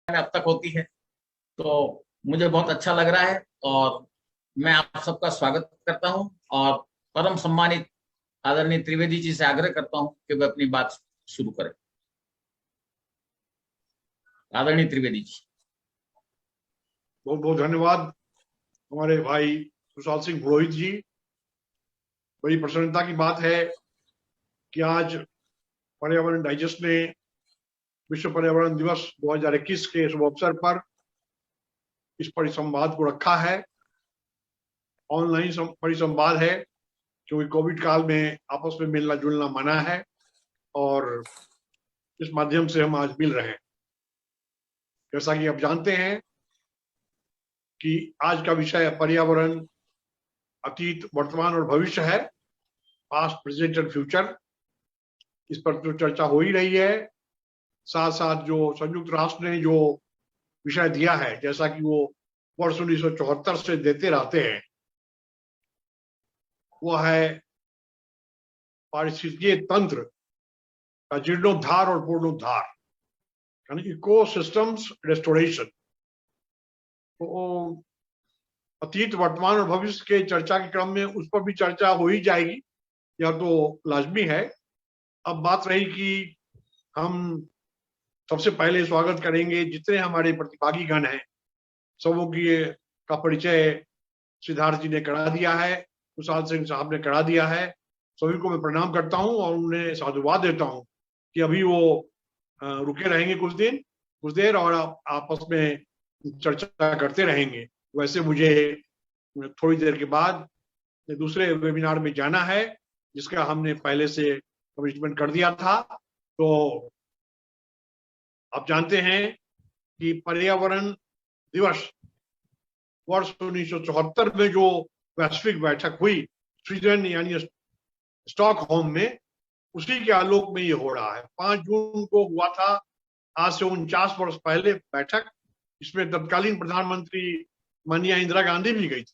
में अब तक होती है। तो मुझे बहुत अच्छा लग रहा है और मैं आप सबका स्वागत करता हूं और परम सम्मानित आदरणीय त्रिवेदी जी से आग्रह करता हूं कि वे अपनी बात शुरू करें। आदरणीय त्रिवेदी जी। बहुत बहुत धन्यवाद हमारे भाई सुशांत सिंह पुरोहित जी। बड़ी प्रसन्नता की बात है कि आज पर्यावरण डाइजेस्ट ने विश्व पर्यावरण दिवस 2021 के शुभ अवसर पर इस परिसंवाद को रखा है। ऑनलाइन परिसंवाद है क्योंकि कोविड काल में आपस में मिलना जुलना मना है और इस माध्यम से हम आज मिल रहे हैं। जैसा कि आप जानते हैं कि आज का विषय पर्यावरण अतीत, वर्तमान और भविष्य है, पास्ट, प्रेजेंट एंड फ्यूचर। इस पर तो चर्चा हो ही रही है। साथ साथ जो संयुक्त राष्ट्र ने जो विषय दिया है, जैसा कि वो वर्ष 1974 से देते रहते हैं, वो है पारिस्थितिकीय तंत्र का जीर्णोद्धार और पूर्णोद्धार, यानी इको सिस्टम्स रेस्टोरेशन। तो अतीत, वर्तमान और भविष्य के चर्चा के क्रम में उस पर भी चर्चा हो ही जाएगी, यह तो लाजमी है। अब बात रही कि हम सबसे पहले स्वागत करेंगे जितने हमारे प्रतिभागी गण हैं, सबों की का परिचय सिद्धार्थ जी ने करा दिया है, सुशांत सिंह साहब ने करा दिया है। सभी को मैं प्रणाम करता हूं और उन्हें साधुवाद देता हूं कि अभी वो रुके रहेंगे कुछ देर और आपस में चर्चा करते रहेंगे। वैसे मुझे थोड़ी देर के बाद दूसरे वेबिनार में जाना है, जिसका हमने पहले से कमिटमेंट कर दिया था। तो आप जानते हैं कि पर्यावरण दिवस वर्ष 1974 में जो वैश्विक बैठक हुई स्वीडन यानी स्टॉकहोम में, उसी के आलोक में ये हो रहा है। 5 जून को हुआ था, आज से 49 वर्ष पहले बैठक। इसमें तत्कालीन प्रधानमंत्री माननीय इंदिरा गांधी भी गई थी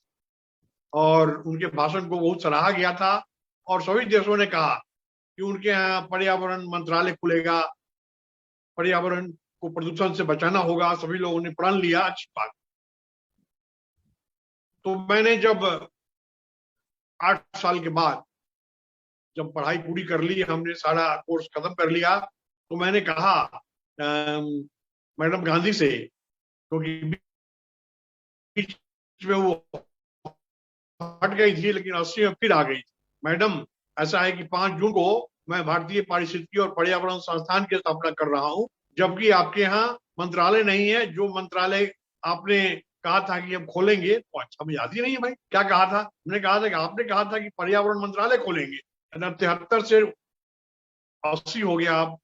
और उनके भाषण को बहुत सराहा गया था और सभी देशों ने कहा कि उनके यहाँ पर्यावरण मंत्रालय खुलेगा, पर्यावरण को प्रदूषण से बचाना होगा। सभी लोगों ने प्रण लिया, अच्छी बात। तो मैंने जब 8 साल के बाद जब पढ़ाई पूरी कर ली, हमने सारा कोर्स खत्म कर लिया, तो मैंने कहा मैडम गांधी से, क्योंकि बीच में वो हट गई थी लेकिन 80 में फिर आ गई थी। मैडम, ऐसा है कि 5 जून को मैं भारतीय पारिस्थितिकी और पर्यावरण संस्थान की स्थापना कर रहा हूं, जबकि आपके यहाँ मंत्रालय नहीं है। जो मंत्रालय आपने कहा था कि हम खोलेंगे, तो अच्छा मुझे याद ही नहीं है भाई क्या कहा था। मैंने कहा था कि आपने कहा था कि पर्यावरण मंत्रालय खोलेंगे, 73 से 80 हो गया आप,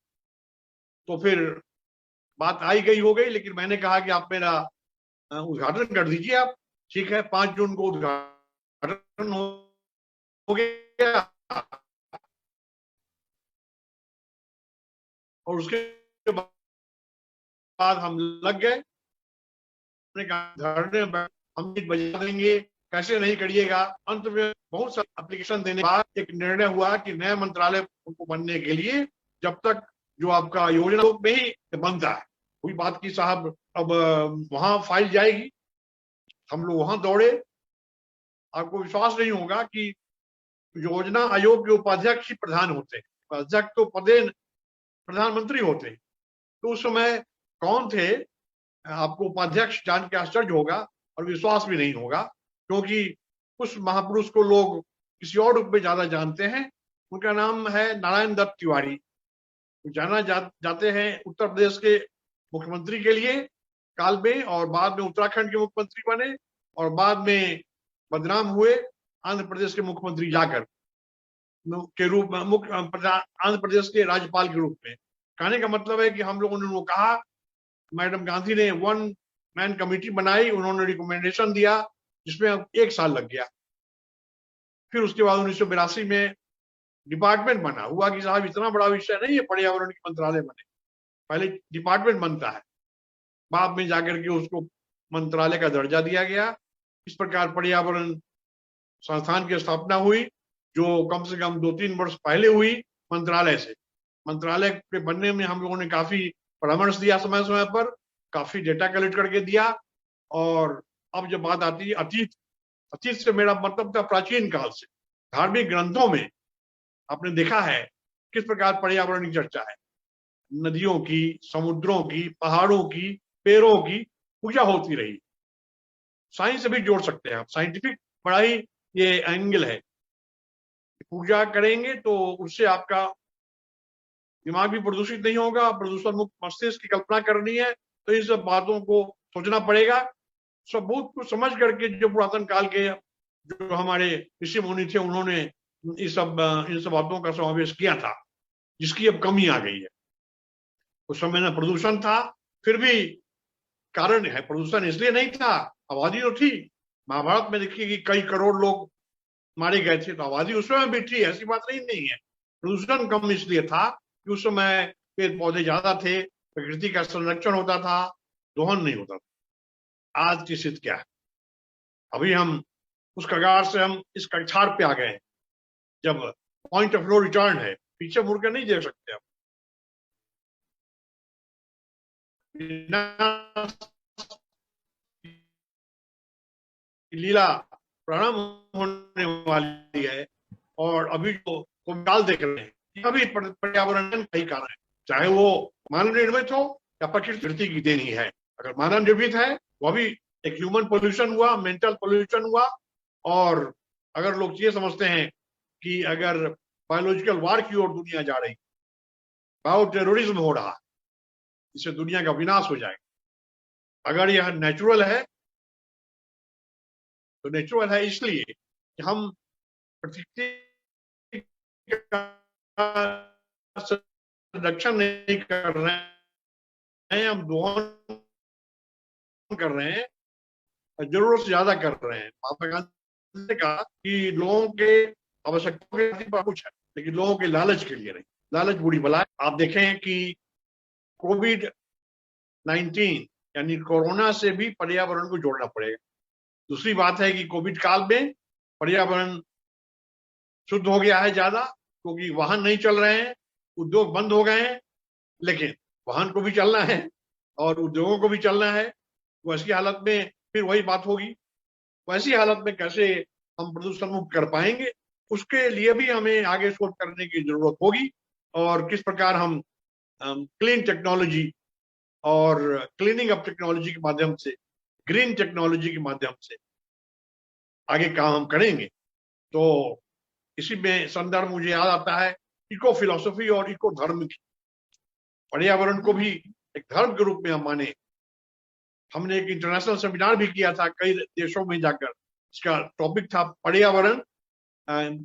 तो फिर बात आई गई हो गई। लेकिन मैंने कहा कि आप मेरा उद्घाटन कर दीजिए आप। ठीक है, 5 जून को उद्घाटन हो गया और उसके बाद हम लग गए। धरने हम बजा देंगे, कैसे नहीं करिएगा। अंत में बहुत सारे एप्लीकेशन देने के बाद एक निर्णय हुआ कि नए मंत्रालय को बनने के लिए जब तक जो आपका योजना में ही बनता है, कोई बात की साहब अब वहां फाइल जाएगी। हम लोग वहां दौड़े। आपको विश्वास नहीं होगा कि योजना आयोग के उपाध्यक्ष ही प्रधान होते हैं, उपाध्यक्ष तो पदे प्रधानमंत्री होते हैं। तो उस समय कौन थे, आपको उपाध्यक्ष जान के आश्चर्य होगा और विश्वास भी नहीं होगा, क्योंकि उस महापुरुष को लोग किसी और रूप में ज्यादा जानते हैं। उनका नाम है नारायण दत्त तिवारी। जाते हैं उत्तर प्रदेश के मुख्यमंत्री के लिए काल में, और बाद में उत्तराखंड के मुख्यमंत्री बने और बाद में बदनाम हुए आंध्र प्रदेश के मुख्यमंत्री जाकर के रूप में, आंध्र प्रदेश के राज्यपाल के रूप में। कहने का मतलब है कि हम लोगों ने उनको कहा, मैडम गांधी ने 1 मैन कमेटी बनाई, उन्होंने रिकमेंडेशन दिया, जिसमें 1 साल लग गया। फिर उसके बाद 1982 में डिपार्टमेंट बना। हुआ कि साहब इतना बड़ा विषय नहीं है पर्यावरण के मंत्रालय बने, पहले डिपार्टमेंट बनता है, बाद में जाकर के उसको मंत्रालय का दर्जा दिया गया। इस प्रकार पर्यावरण संस्थान की स्थापना हुई, जो कम से कम 2-3 वर्ष पहले हुई मंत्रालय से। मंत्रालय के बनने में हम लोगों ने काफी परामर्श दिया समय समय पर, काफी डेटा कलेक्ट करके दिया। और अब जब बात आती है अतीत, अतीत से मेरा मतलब था प्राचीन काल से। धार्मिक ग्रंथों में आपने देखा है किस प्रकार पर्यावरण की चर्चा है, नदियों की, समुद्रों की, पहाड़ों की, पेड़ों की पूजा होती रही। साइंस से भी जोड़ सकते हैं आप, साइंटिफिक बड़ा ही ये एंगल है। पूजा करेंगे तो उससे आपका दिमाग भी प्रदूषित नहीं होगा, प्रदूषण मुक्त मस्तिष्क की कल्पना करनी है तो इन सब बातों को सोचना पड़ेगा। सब बहुत कुछ समझ करके जो पुरातन काल के जो हमारे ऋषि मुनि थे उन्होंने इन सब बातों का समावेश किया था, जिसकी अब कमी आ गई है। उस समय ना प्रदूषण था, फिर भी कारण है, प्रदूषण इसलिए नहीं था, आबादी तो थी। महाभारत में देखिए कि कई करोड़ लोग मारे गए थे, तो आबादी उस समय भी थी, ऐसी बात नहीं है। प्रदूषण कम इसलिए था कि उस समय पेड़ पौधे ज्यादा थे, प्रकृति का संरक्षण होता था, दोहन नहीं होता था। आज की स्थिति क्या है? अभी हम उस कगार से हम इस कक्षार पे आ गए हैं जब पॉइंट ऑफ नो रिटर्न है, पीछे मुड़ कर नहीं देख सकते आप। लीला प्रारंभ होने वाली है और अभी जो डाल देख रहे हैं यह भी पर्यावरण का ही कारण है, चाहे वो मानव निर्मित हो या प्रकृति की देन ही है। अगर मानव निर्मित है वह भी एक ह्यूमन पोल्यूशन हुआ, मेंटल पोल्यूशन हुआ। और अगर लोग ये समझते हैं कि अगर बायोलॉजिकल वार की ओर दुनिया जा रही, बायो टेररिज्म हो रहा, इससे दुनिया का विनाश हो जाएगा। अगर यह नेचुरल है तो नेचुरल है इसलिए कि हम प्रकृति का संरक्षण नहीं कर रहे हैं, हम दोहन कर रहे हैं, जरूरत से ज्यादा कर रहे हैं। महात्मा गांधी ने कहा कि लोगों के आवश्यकताओं के लिए कुछ है लेकिन लोगों के लालच के लिए नहीं, लालच बुरी बला है। आप देखें कि कोविड-19 यानी कोरोना से भी पर्यावरण को जोड़ना पड़ेगा। दूसरी बात है कि कोविड काल में पर्यावरण शुद्ध हो गया है ज्यादा, क्योंकि वाहन नहीं चल रहे हैं, उद्योग बंद हो गए हैं, लेकिन वाहन को भी चलना है और उद्योगों को भी चलना है। वैसी हालत में फिर वही बात होगी, वैसी हालत में कैसे हम प्रदूषण मुक्त कर पाएंगे, उसके लिए भी हमें आगे सोच करने की जरूरत होगी। और किस प्रकार हम क्लीन टेक्नोलॉजी और क्लीनिंग अप टेक्नोलॉजी के माध्यम से, ग्रीन टेक्नोलॉजी के माध्यम से आगे काम हम करेंगे। तो इसी में संदर्भ मुझे याद आता है इको फिलॉसफी और इको धर्म की। पर्यावरण को भी एक धर्म के रूप में हम माने। हमने एक इंटरनेशनल सेमिनार भी किया था कई देशों में जाकर, इसका टॉपिक था पर्यावरण,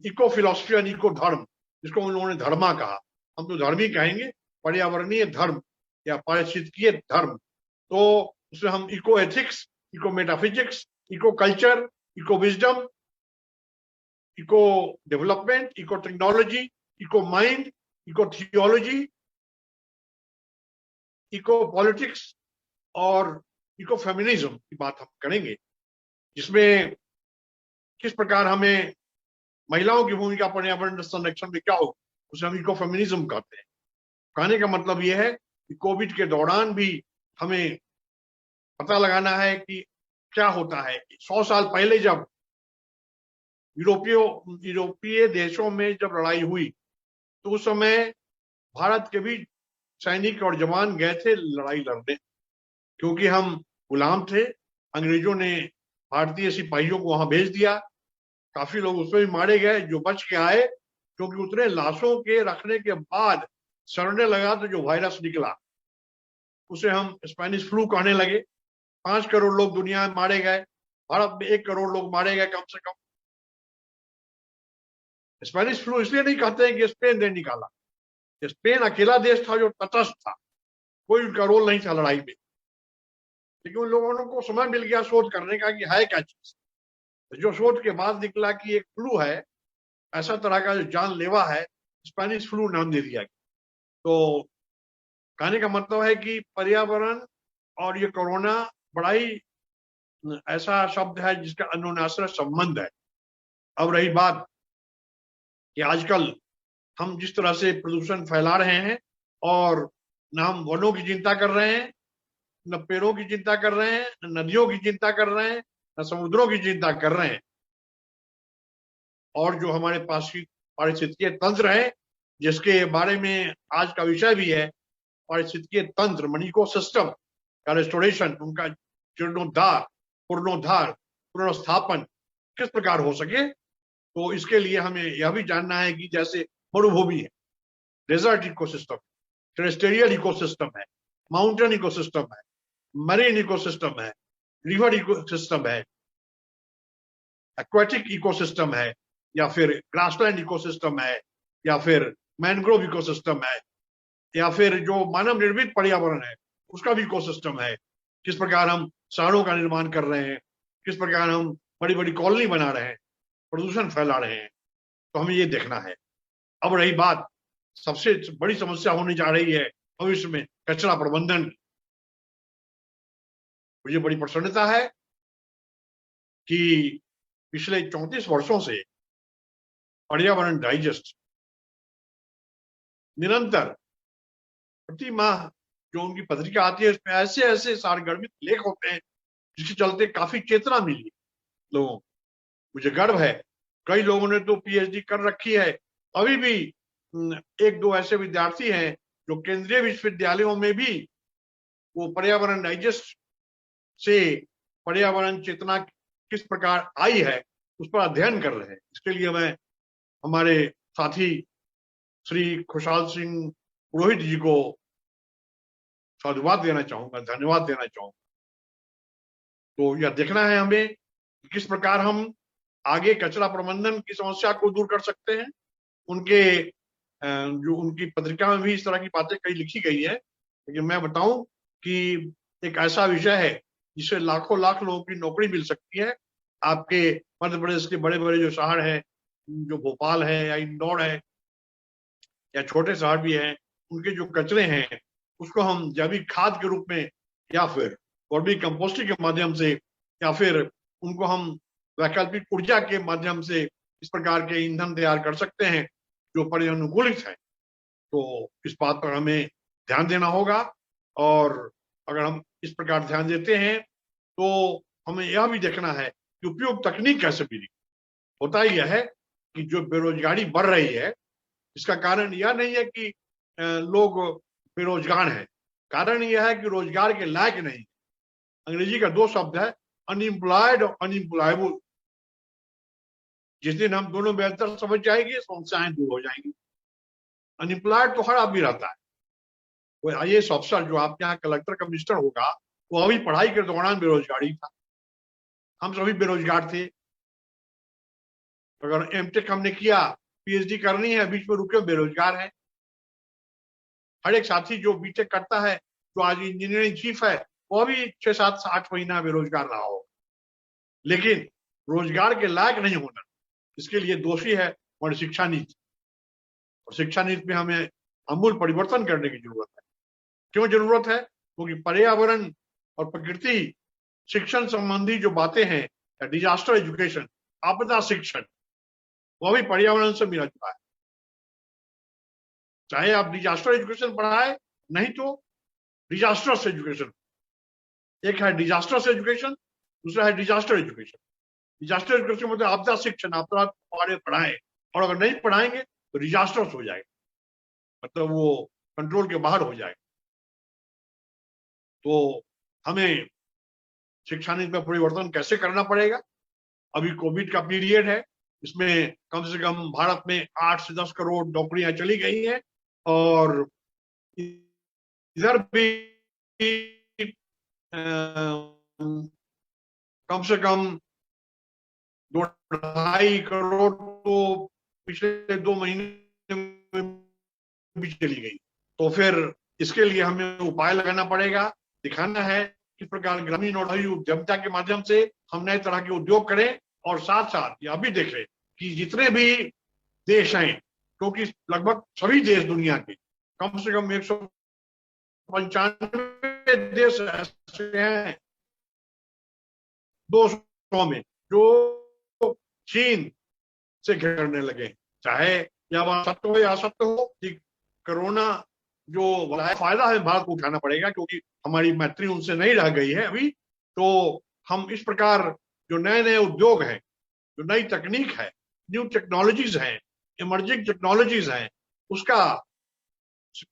इको फिलॉसफी और इको धर्म, जिसको उन्होंने धर्मा कहा। हम तो धर्म ही कहेंगे, पर्यावरणीय धर्म या पारिस्थितिकीय धर्म। तो उसमें हम eco ethics, eco metaphysics, eco culture, eco wisdom, eco development, eco technology, eco mind, eco theology, eco politics और इको फेमिनिज्म की बात हम करेंगे, जिसमें किस प्रकार हमें महिलाओं की भूमिका पर्यावरण संरक्षण में क्या हो, उसे हम इको फेमिनिज्म कहते हैं। कहने का मतलब यह है कि कोविड के दौरान भी हमें पता लगाना है कि क्या होता है। 100 साल पहले जब यूरोपीय देशों में जब लड़ाई हुई तो उस समय भारत के भी सैनिक और जवान गए थे लड़ाई लड़ने, क्योंकि हम गुलाम थे। अंग्रेजों ने भारतीय सिपाहियों को वहां भेज दिया, काफी लोग उसमें भी मारे गए जो बच के आए, क्योंकि उतने लाशों के रखने के बाद सड़ने लगा तो जो वायरस निकला उसे हम स्पेनिश फ्लू कहने लगे। 5 करोड़ लोग दुनिया में मारे गए, भारत में 1 करोड़ लोग मारे गए कम से कम। स्पेनिश फ्लू इसलिए नहीं कहते हैं कि स्पेन ने निकाला, स्पेन अकेला देश था जो तटस्थ था, कोई उनका रोल नहीं था लड़ाई में, लेकिन उन लोगों को समय मिल गया सोच करने का कि है क्या चीज। जो सोच के बाद निकला कि एक फ्लू है ऐसा तरह का जो जानलेवा है, स्पेनिश फ्लू नाम दे दिया गया। तो कहने का मतलब है कि पर्यावरण और ये कोरोना बड़ा ही ऐसा शब्द है जिसका अन्योन्याश्रय संबंध है। अब रही बात कि आजकल हम जिस तरह से प्रदूषण फैला रहे हैं और न हम वनों की चिंता कर रहे हैं, न पेड़ों की चिंता कर रहे हैं, न नदियों की चिंता कर रहे हैं, न समुद्रों की चिंता कर रहे हैं। और जो हमारे पास की पारिस्थितिकीय तंत्र है, जिसके बारे में आज का विषय भी है, पारिस्थितिकीय तंत्र, इको सिस्टम का रेस्टोरेशन, उनका जीर्णोद्धार, पुनरुद्धार, पुनर्स्थापन किस प्रकार हो सके, तो इसके लिए हमें यह भी जानना है कि जैसे मरुभूमि है, डेजर्ट इकोसिस्टम, टेरेस्ट्रियल इकोसिस्टम है, माउंटेन इकोसिस्टम है, मरीन इकोसिस्टम है, रिवर इकोसिस्टम है, एक्वेटिक इकोसिस्टम है, या फिर ग्रासलैंड इकोसिस्टम है, या फिर मैनग्रोव इकोसिस्टम है, या फिर जो मानव निर्मित पर्यावरण है उसका भी इकोसिस्टम है। किस प्रकार हम शहरों का निर्माण कर रहे हैं, किस प्रकार हम बड़ी बड़ी कॉलोनी बना रहे हैं, प्रदूषण फैला रहे हैं, तो हमें ये देखना है। अब रही बात, सबसे बड़ी समस्या होने जा रही है भविष्य में कचरा प्रबंधन की। मुझे बड़ी प्रसन्नता है कि पिछले 34 वर्षों से पर्यावरण डाइजेस्ट निरंतर प्रति माह जो उनकी पत्रिका आती है उसमें ऐसे ऐसे सारगर्भित लेख होते हैं जिसके चलते काफी चेतना मिली लोगों को। मुझे गर्व है, कई लोगों ने तो पीएचडी कर रखी है। अभी भी एक दो ऐसे विद्यार्थी हैं जो केंद्रीय विश्वविद्यालयों में भी वो पर्यावरण डाइजेस्ट से पर्यावरण चेतना किस प्रकार आई है उस पर अध्ययन कर रहे हैं। इसके लिए मैं हमारे साथी श्री खुशहाल सिंह पुरोहित जी को साधुवाद देना चाहूंगा, धन्यवाद देना चाहूंगा। तो यह देखना है हमें कि किस प्रकार हम आगे कचरा प्रबंधन की समस्या को दूर कर सकते हैं। उनके जो उनकी पत्रिका में भी इस तरह की बातें कई लिखी गई है, लेकिन मैं बताऊं कि एक ऐसा विषय है जिससे लाखों लाख लोगों की नौकरी मिल सकती है। आपके मध्य प्रदेश के बड़े बड़े जो शहर हैं, जो भोपाल है या इंदौर है या छोटे शहर भी हैं, उनके जो कचरे हैं उसको हम जैविक खाद के रूप में या फिर वर्मी कंपोस्टिंग के माध्यम से या फिर उनको हम वैकल्पिक ऊर्जा के माध्यम से इस प्रकार के ईंधन तैयार कर सकते हैं जो पर्यानुकूलित है। तो इस बात पर हमें ध्यान देना होगा, और अगर हम इस प्रकार ध्यान देते हैं तो हमें यह भी देखना है कि उपयुक्त तकनीक कैसे मिली। होता ही यह है कि जो बेरोजगारी बढ़ रही है इसका कारण यह नहीं है कि लोग बेरोजगार हैं, कारण यह है कि रोजगार के लायक नहीं। अंग्रेजी का दो शब्द है, अनएम्प्लॉयड और अनएम्प्लॉयबल। जिस दिन हम दोनों बेहतर समझ जाएंगे समस्याएं दूर हो जाएंगी। अनएम्प्लॉयड तो हर आदमी रहता है। कोई आईएएस अफसर जो आपके यहाँ कलेक्टर कमिश्नर होगा वो अभी पढ़ाई के दौरान बेरोजगारी था। हम सभी बेरोजगार थे। अगर एमटेक हमने किया, पीएचडी करनी है, बीच में रुके बेरोजगार है। हर एक साथी जो बीटेक करता है, जो आज इंजीनियरिंग चीफ है, वो भी 6, 7, 8 महीना बेरोजगार रहा हो। लेकिन रोजगार के लायक नहीं होना, इसके लिए दोषी है हमारी शिक्षा नीति। और शिक्षा नीति में हमें आमूल परिवर्तन करने की जरूरत है। क्यों जरूरत है? क्योंकि पर्यावरण और प्रकृति शिक्षण संबंधी जो बातें हैं, या डिजास्टर एजुकेशन, आपदा शिक्षण, वो भी पर्यावरण से मिला जुला है। चाहे आप डिजास्टर एजुकेशन पढ़ाए, नहीं तो डिजास्टर्स एजुकेशन। एक है डिजास्टर्स एजुकेशन, दूसरा है डिजास्टर एजुकेशन। डिजास्टर एजुकेशन मतलब आपदा शिक्षण, आपदा पढ़ाए, और अगर नहीं पढ़ाएंगे तो डिजास्टर्स हो जाएगा, मतलब वो कंट्रोल के बाहर हो जाएगा। तो हमें शिक्षा नीति में परिवर्तन कैसे करना पड़ेगा? अभी कोविड का पीरियड है, इसमें कम से कम भारत में 8 से 10 करोड़ नौकरियां चली गई हैं, और इधर भी कम से कम 2.5 करोड़ तो पिछले 2 महीने में भी चली गई। तो फिर इसके लिए हमें उपाय लगाना पड़ेगा, दिखाना है किस प्रकार ग्रामीण और उद्यमिता के माध्यम से हम नए तरह के उद्योग करें, और साथ साथ यह भी देखें कि जितने भी देश हैं, क्योंकि लगभग सभी देश दुनिया के कम से कम 195 देश ऐसे हैं 200 में जो चीन से घेरने लगे। चाहे यह बात सत्य हो या असत्य हो कि कोरोना जो फायदा है भारत को उठाना पड़ेगा, क्योंकि हमारी मैत्री उनसे नहीं रह गई है अभी, तो हम इस प्रकार जो नए नए उद्योग हैं, जो नई तकनीक है, न्यू टेक्नोलॉजीज हैं, इमर्जिंग टेक्नोलॉजीज हैं, उसका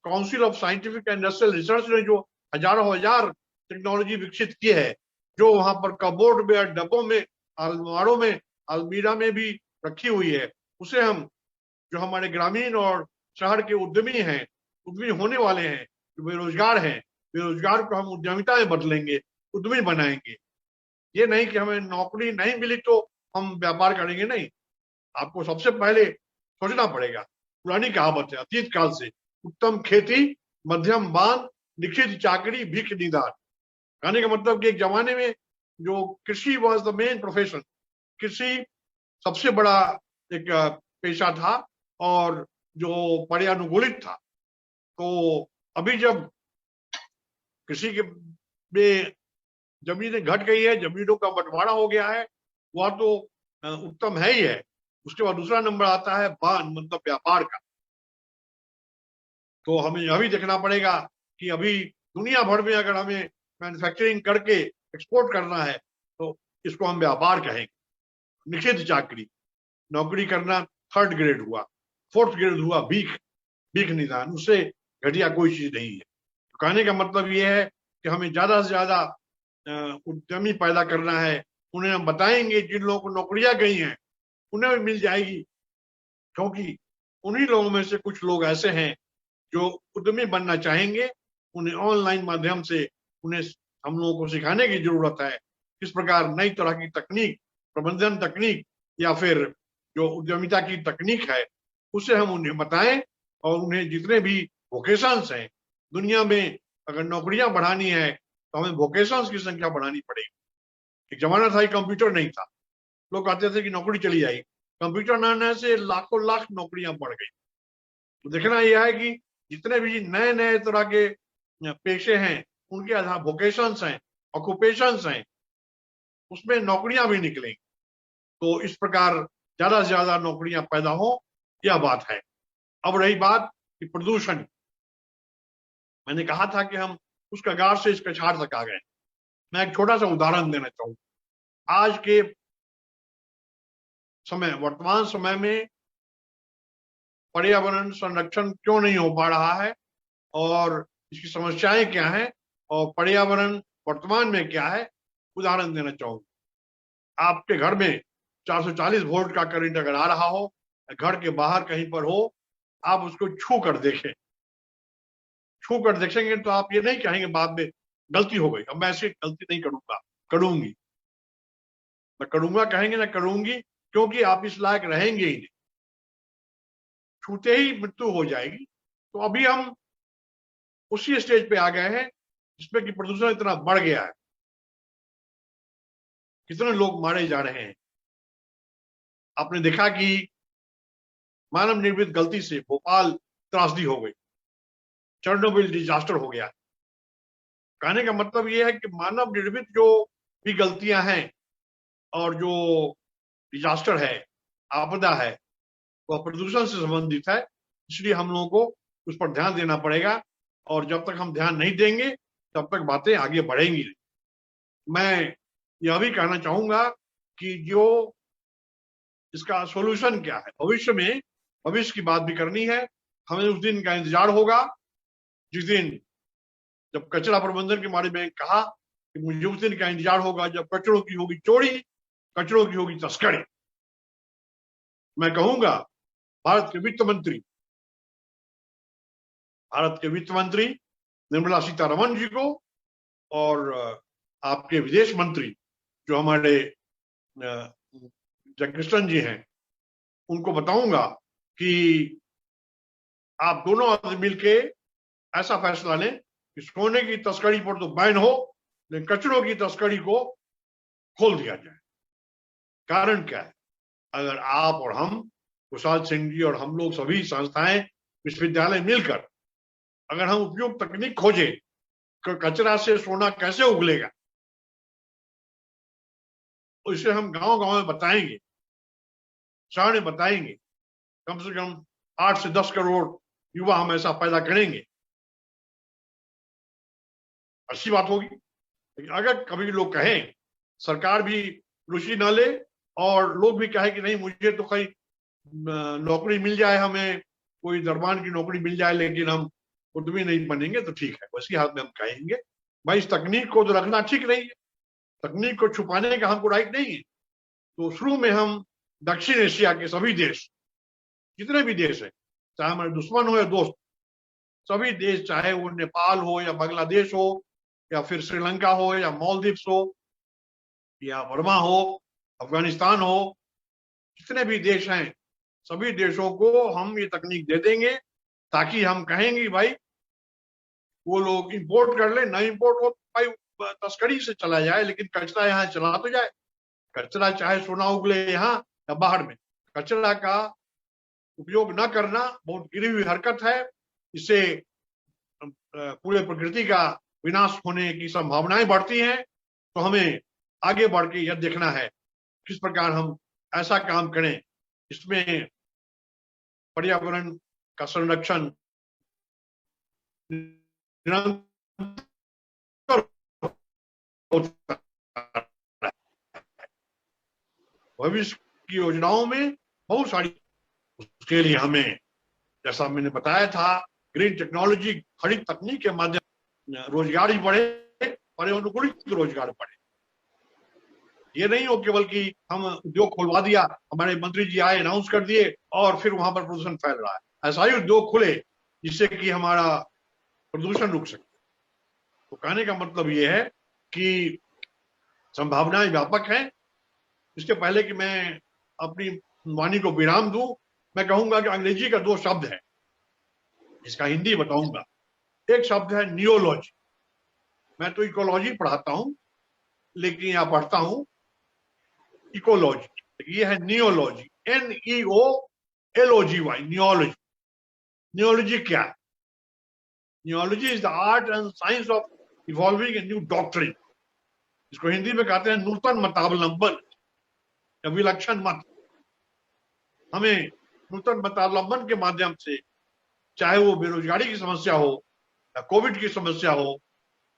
council of scientific and industrial research ने जो हजारों हजार टेक्नोलॉजी विकसित की है, जो वहां पर कबोर्ड में, डब्बों में, अलमारों में, अलमीरा में भी रखी हुई है, उसे हम, जो हमारे ग्रामीण और शहर के उद्यमी हैं, उद्यमी होने वाले हैं, जो बेरोजगार हैं, बेरोजगार को हम उद्यमिता में बदलेंगे, उद्यमी बनाएंगे। ये नहीं कि हमें नौकरी नहीं मिली तो हम व्यापार करेंगे, नहीं। आपको सबसे पहले सोचना पड़ेगा। पुरानी कहावत है अतीत काल से, उत्तम खेती, मध्यम बांध, निखित चाकरी, भीख निदान। कहने का मतलब कि एक जमाने में जो कृषि वॉज द मेन प्रोफेशन, कृषि सबसे बड़ा एक पेशा था और जो पर्यानुकूलित था। तो अभी जब कृषि के में जमीनें घट गई है, जमीनों का बंटवारा हो गया है, वह तो उत्तम है ही है। उसके बाद दूसरा नंबर आता है बान, मतलब व्यापार का। तो हमें यह भी देखना पड़ेगा कि अभी दुनिया भर में अगर हमें मैन्युफैक्चरिंग करके एक्सपोर्ट करना है तो इसको हम व्यापार कहेंगे। निषिद्ध चाकरी, नौकरी करना थर्ड ग्रेड हुआ, फोर्थ ग्रेड हुआ भीख, भीख निदान, उससे घटिया कोई चीज नहीं है। तो कहने का मतलब ये है कि हमें ज्यादा से ज्यादा उद्यमी पैदा करना है। उन्हें हम बताएंगे, जिन लोगों को नौकरियां गई हैं उन्हें भी मिल जाएगी, क्योंकि उन्हीं लोगों में से कुछ लोग ऐसे हैं जो उद्यमी बनना चाहेंगे। उन्हें ऑनलाइन माध्यम से उन्हें हम लोगों को सिखाने की जरूरत है, किस प्रकार नई तरह की तकनीक, प्रबंधन तकनीक या फिर जो उद्यमिता की तकनीक है उसे हम उन्हें बताएं। और उन्हें जितने भी वोकेशंस हैं दुनिया में, अगर नौकरियां बढ़ानी है तो हमें वोकेशंस की संख्या बढ़ानी पड़ेगी। एक जमाना था कि कंप्यूटर नहीं था, लोग कहते थे कि नौकरी चली जाएगी। कंप्यूटर न आने से लाखों लाख नौकरियां बढ़ गई। तो देखना यह है कि जितने भी नए नए तरह के पेशे हैं, उनके आधार वोकेशंस हैं, ऑक्यूपेशंस हैं, उसमें नौकरियां भी निकलेंगी। तो इस प्रकार ज्यादा से ज्यादा नौकरियां पैदा हो, यह बात है। अब रही बात कि प्रदूषण, मैंने कहा था कि हम उस कगार से इस कछाड़ तक आ गए। मैं एक छोटा सा उदाहरण देना चाहूंगा। आज के समय, वर्तमान समय में पर्यावरण संरक्षण क्यों नहीं हो पा रहा है और इसकी समस्याएं क्या हैं और पर्यावरण वर्तमान में क्या है, उदाहरण देना चाहूंगा। आपके घर में 440 वोल्ट का करंट अगर आ रहा हो, घर के बाहर कहीं पर हो, आप उसको छू कर देखें। छू कर देखेंगे तो आप ये नहीं कहेंगे बाद में गलती हो गई, अब मैं ऐसी गलती नहीं करूंगा, करूंगी, न करूंगा कहेंगे, ना करूंगी, क्योंकि आप इस लायक रहेंगे ही नहीं, छूते ही मृत्यु हो जाएगी। तो अभी हम उसी स्टेज पे आ गए हैं जिसमें कि प्रदूषण इतना बढ़ गया है, कितने लोग मारे जा रहे हैं। आपने देखा कि मानव निर्मित गलती से भोपाल त्रासदी हो गई, चेरनोबिल डिजास्टर हो गया। कहने का मतलब यह है कि मानव निर्मित जो भी गलतियां हैं और जो डिजास्टर है, आपदा है, वह प्रदूषण से संबंधित है। इसलिए हम लोगों को उस पर ध्यान देना पड़ेगा, और जब तक हम ध्यान नहीं देंगे तब तक बातें आगे बढ़ेंगी। मैं यह भी कहना चाहूंगा कि जो इसका सॉल्यूशन क्या है, भविष्य में, भविष्य की बात भी करनी है। हमें उस दिन का इंतजार होगा जिस दिन, जब कचरा प्रबंधन के बारे में कहा कि मुझे उस दिन का इंतजार होगा जब कचरों की होगी चोरी, कचरों की होगी तस्करी। मैं कहूंगा भारत के वित्त मंत्री निर्मला सीतारमण जी को और आपके विदेश मंत्री जो हमारे जयकृष्णन जी हैं, उनको बताऊंगा कि आप दोनों आदमी मिलके ऐसा फैसला लें कि सोने की तस्करी पर तो बैन हो, लेकिन कचरों की तस्करी को खोल दिया जाए। कारण क्या है? अगर आप और हम, कुशाल सिंह जी और हम लोग सभी संस्थाएं, विश्वविद्यालय मिलकर अगर हम उपयुक्त तकनीक खोजें कि कचरा से सोना कैसे उगलेगा, तो इसे हम गांव गांव में बताएंगे, शहर में बताएंगे, कम से कम 8 से 10 करोड़ युवा हम ऐसा पैदा करेंगे। अच्छी बात होगी। लेकिन अगर कभी लोग कहें, सरकार भी रुचि न ले और लोग भी कहे कि नहीं मुझे तो कहीं नौकरी मिल जाए, हमें कोई दरबान की नौकरी मिल जाए लेकिन हम उद्यमी नहीं बनेंगे, तो ठीक है, वैसी हालत में हम कहेंगे भाई इस तकनीक को तो रखना ठीक नहीं है, तकनीक को छुपाने का हमको राइट नहीं है। तो शुरू में हम दक्षिण एशिया के सभी देश, जितने भी देश हैं, चाहे हमारे दुश्मन हो या दोस्त, सभी देश, चाहे वो नेपाल हो या बांग्लादेश हो या फिर श्रीलंका हो या मालदीव्स हो या बर्मा हो, अफगानिस्तान हो, जितने भी देश हैं, सभी देशों को हम ये तकनीक दे देंगे ताकि हम कहेंगे भाई वो लोग इंपोर्ट कर ले, ना इंपोर्ट हो भाई तस्करी से चला जाए, लेकिन कचरा यहाँ चला तो जाए। कचरा चाहे सोना उगले यहाँ या बाहर में, कचरा का उपयोग न करना बहुत गिरी हुई हरकत है। इससे पूरे प्रकृति का विनाश होने की संभावनाएं बढ़ती हैं। तो हमें आगे बढ़ के यह देखना है किस प्रकार हम ऐसा काम करें इसमें पर्यावरण का संरक्षण निरंतर होता है। भविष्य की योजनाओं में बहुत सारी, उसके लिए हमें जैसा मैंने बताया था ग्रीन टेक्नोलॉजी, हरित तकनीक के माध्यम रोजगार भी बढ़े, पर्यावरण रोजगार बढ़े। ये नहीं हो केवल कि हम उद्योग खुलवा दिया, हमारे मंत्री जी आए अनाउंस कर दिए और फिर वहां पर प्रदूषण फैल रहा है। ऐसा ही उद्योग खुले जिससे कि हमारा प्रदूषण रुक सके। तो कहने का मतलब ये है कि संभावनाएं व्यापक हैं। इसके पहले कि मैं अपनी वाणी को विराम दूं, मैं कहूंगा कि अंग्रेजी का दो शब्द है, इसका हिंदी बताऊंगा। एक शब्द है नियोलॉजी। मैं तो इकोलॉजी पढ़ाता हूं लेकिन यहां पढ़ता हूं इकोलॉजी, ये है नियोलॉजी, NEOLOGY, नियोलॉजी। नियोलॉजी क्या है? Neology is the art and science of evolving a new doctrine. इसको हिंदी में कहते हैं नूतन मतावलंबन या विलक्षण मत। हमें नूतन मतावलंबन के माध्यम से, चाहे वो बेरोजगारी की समस्या हो या कोविड की समस्या हो,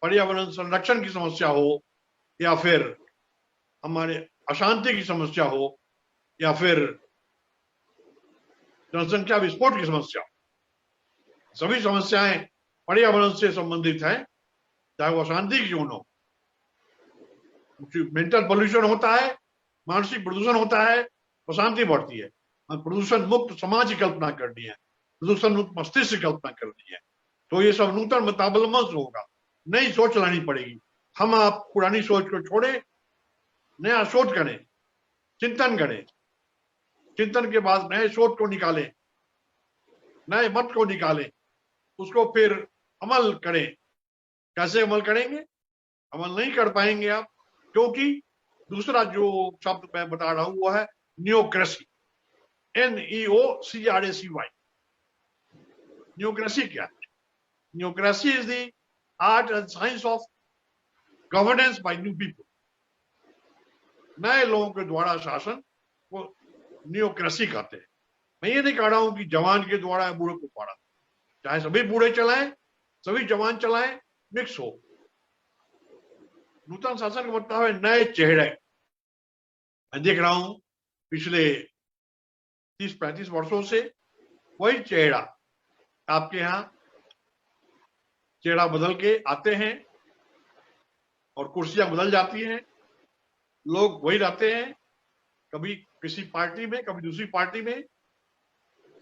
पर्यावरण संरक्षण की समस्या हो, या फिर हमारे अशांति की समस्या हो, या फिर जनसंख्या विस्फोट की समस्या हो, सभी समस्याएं पर्यावरण से संबंधित हैं, चाहे वो अशांति की क्यों न हो। मेंटल पोल्यूशन होता है, मानसिक प्रदूषण होता है, अशांति बढ़ती है। प्रदूषण मुक्त समाज की कल्पना करनी है, प्रदूषण मुक्त मस्तिष्क की कल्पना करनी है। तो ये सब नूतन मतावलंबन से होगा, नई सोच लानी पड़ेगी। हम आप पुरानी सोच को छोड़े, नया सोच करें, चिंतन करें, चिंतन के बाद नए सोच को निकालें, नए मत को निकालें, उसको फिर अमल करें। कैसे अमल करेंगे? अमल नहीं कर पाएंगे आप, क्योंकि दूसरा जो शब्द मैं बता रहा हूं वो है न्योक्रेसी, NEOCRACY। न्योक्रेसी क्या है? Neocracy is the art and science of governance by new people. नए लोगों के द्वारा शासन को न्योक्रेसी कहते हैं। मैं ये नहीं कह रहा हूं कि जवान के द्वारा बूढ़े को द्वारा, चाहे सभी बूढ़े चलाएं, सभी जवान चलाएं, मिक्स हो। नूतन शासन का मतलब है नए चेहरे। मैं देख रहा हूं पिछले 30-35 वर्षों से वही चेहरा आपके यहाँ चेहरा बदल के आते हैं और कुर्सियां बदल जाती हैं, लोग वही रहते हैं, कभी किसी पार्टी में, कभी दूसरी पार्टी में,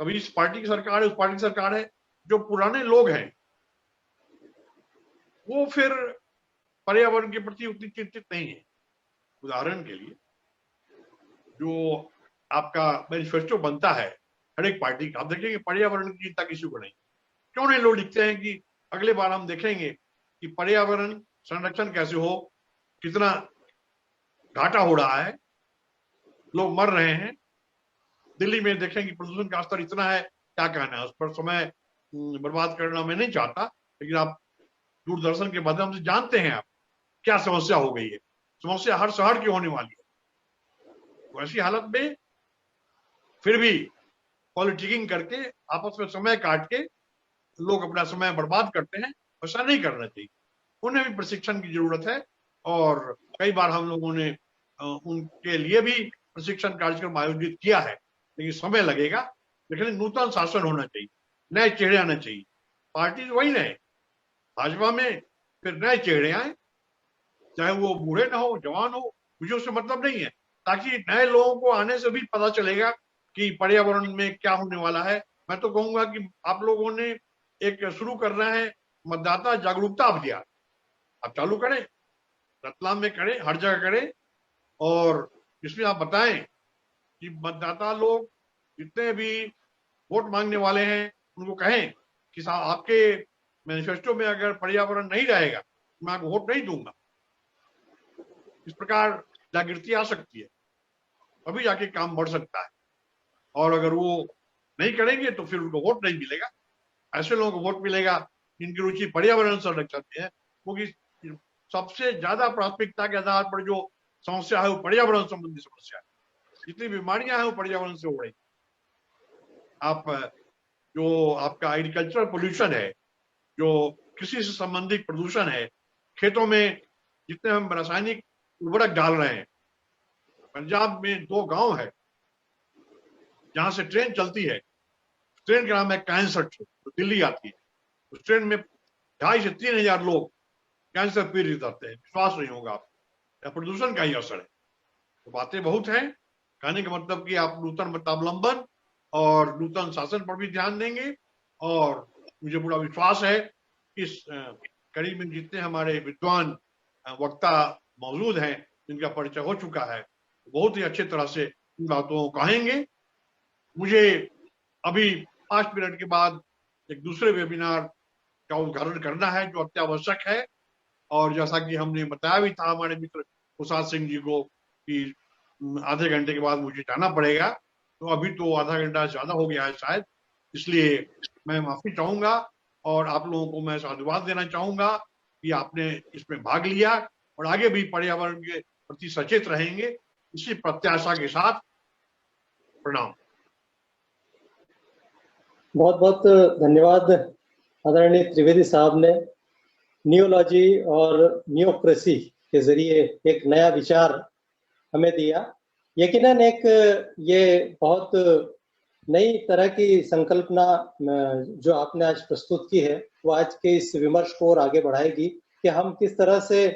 कभी इस पार्टी की सरकार है, उस पार्टी की सरकार है। जो पुराने लोग हैं वो फिर पर्यावरण के प्रति उतनी चिंतित नहीं है। उदाहरण के लिए जो आपका मैनिफेस्टो बनता है हर एक पार्टी का, आप देखेंगे पर्यावरण की चिंता किसी को नहीं। क्यों नहीं लोग लिखते हैं कि अगले बार हम देखेंगे कि पर्यावरण संरक्षण कैसे हो, कितना घाटा हो रहा है, लोग मर रहे हैं। दिल्ली में देखेंगे प्रदूषण का स्तर इतना है, क्या कहना है उस पर, समय बर्बाद करना मैं नहीं चाहता, लेकिन आप दूरदर्शन के माध्यम से जानते हैं आप क्या समस्या हो गई है। समस्या हर शहर की होने वाली है। वैसी हालत में फिर भी पॉलिटिकिंग करके आपस में समय काट के लोग अपना समय बर्बाद करते हैं। ऐसा नहीं करना चाहिए। उन्हें भी प्रशिक्षण की जरूरत है। और कई बार हम लोगों ने उनके लिए भी प्रशिक्षण कार्यक्रम आयोजित किया है, लेकिन समय लगेगा। लेकिन नूतन शासन होना चाहिए, नए चेहरे आना चाहिए। पार्टी वही रहे, भाजपा में फिर नए चेहरे आए, चाहे वो बूढ़े ना हो जवान हो, मुझे उससे मतलब नहीं है, ताकि नए लोगों को आने से भी पता चलेगा कि पर्यावरण में क्या होने वाला है। मैं तो कहूंगा कि आप लोगों ने एक शुरू करना है मतदाता जागरूकता अभियान, आप चालू करें, रतलाम में करें, हर जगह करें, और इसमें आप बताएं कि मतदाता लोग जितने भी वोट मांगने वाले हैं उनको कहें कि साहब आपके मैनिफेस्टो में अगर पर्यावरण नहीं रहेगा मैं आपको वोट नहीं दूंगा। इस प्रकार जागृति आ सकती है, अभी जाके काम बढ़ सकता है। और अगर वो नहीं करेंगे तो फिर उनको वोट नहीं मिलेगा। ऐसे लोगों को वोट मिलेगा जिनकी रुचि पर्यावरण संरक्षण में है, क्योंकि सबसे ज्यादा प्राथमिकता के आधार पर जो समस्या है वो पर्यावरण संबंधी समस्या है। जितनी बीमारियां हैं वो पर्यावरण से हो रही। आप जो आपका एग्रीकल्चरल पोल्यूशन है, जो कृषि से संबंधित प्रदूषण है, खेतों में जितने हम रासायनिक उर्वरक डाल रहे हैं। पंजाब में 2 गांव है जहां से ट्रेन चलती है, ट्रेन का नाम है कैंसर ट्रेन, तो दिल्ली आती है। उस ट्रेन में 2,500 से 3,000 लोग कैंसर पीड़ित रहते हैं। विश्वास नहीं होगा आपको, प्रदूषण का ही असर है। तो बातें बहुत हैं, कहने का मतलब कि आप नूतन मतावलंबन और नूतन शासन पर भी ध्यान देंगे। और मुझे पूरा विश्वास है इस कड़ी में जितने हमारे विद्वान वक्ता मौजूद हैं, जिनका परिचय हो चुका है, बहुत ही अच्छे तरह से इन बातों को कहेंगे। मुझे अभी 5 मिनट के बाद एक दूसरे वेबिनार का उद्घाटन करना है जो अत्यावश्यक है। और जैसा कि हमने बताया भी था हमारे मित्र प्रसाद सिंह जी को कि आधे घंटे के बाद मुझे जाना पड़ेगा, तो अभी तो आधा घंटा ज्यादा हो गया है शायद, इसलिए मैं माफी चाहूंगा और आप लोगों को मैं साधुवाद देना चाहूंगा कि आपने इसमें भाग लिया और आगे भी पर्यावरण के प्रति सचेत रहेंगे, इसी प्रत्याशा के साथ प्रणाम। बहुत बहुत धन्यवाद आदरणीय त्रिवेदी साहब ने नियोलॉजी और नियोक्रेसी के जरिए एक नया विचार हमें दिया। यकीनन एक ये बहुत नई तरह की संकल्पना जो आपने आज प्रस्तुत की है वो आज के इस विमर्श को और आगे बढ़ाएगी कि हम किस तरह से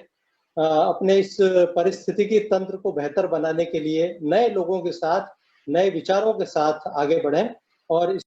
अपने इस पारिस्थितिकी तंत्र को बेहतर बनाने के लिए नए लोगों के साथ, नए विचारों के साथ आगे बढ़ें और